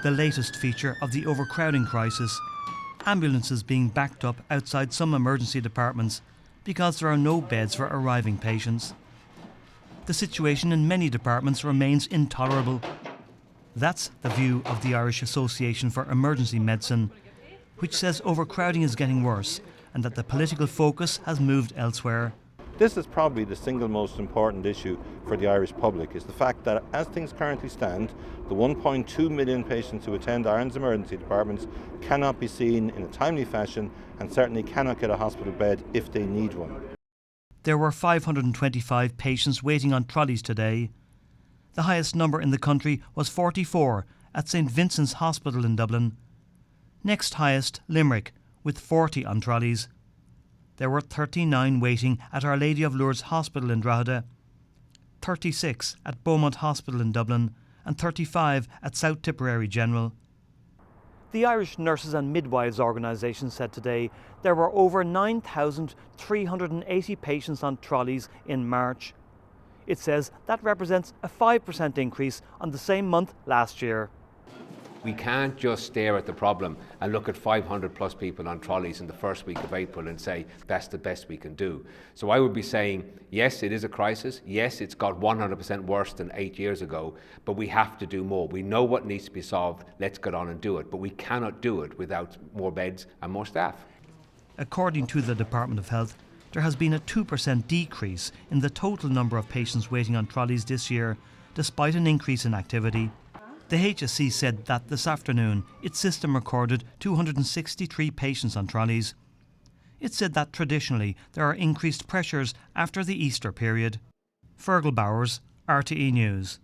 the latest feature of the overcrowding crisis. Ambulances being backed up outside some emergency departments because there are no beds for arriving patients. The situation in many departments remains intolerable. That's the view of the Irish Association for Emergency Medicine, which says overcrowding is getting worse and that the political focus has moved elsewhere. This is probably the single most important issue for the Irish public, is the fact that as things currently stand, the 1.2 million patients who attend Ireland's emergency departments cannot be seen in a timely fashion and certainly cannot get a hospital bed if they need one. There were 525 patients waiting on trolleys today. The highest number in the country was 44 at St Vincent's Hospital in Dublin. Next highest, Limerick, with 40 on trolleys. There were 39 waiting at Our Lady of Lourdes Hospital in Drogheda, 36 at Beaumont Hospital in Dublin, and 35 at South Tipperary General. The Irish Nurses and Midwives organisation said today there were over 9,380 patients on trolleys in March. It says that represents a 5% increase on the same month last year. We can't just stare at the problem and look at 500 plus people on trolleys in the first week of April and say that's the best we can do. So I would be saying, yes, it is a crisis. Yes, it's got 100% worse than 8 years ago, but we have to do more. We know what needs to be solved. Let's get on and do it. But we cannot do it without more beds and more staff. According to the Department of Health, there has been a 2% decrease in the total number of patients waiting on trolleys this year, despite an increase in activity. The HSE said that this afternoon its system recorded 263 patients on trolleys. It said that traditionally there are increased pressures after the Easter period. Fergal Bowers, RTE News.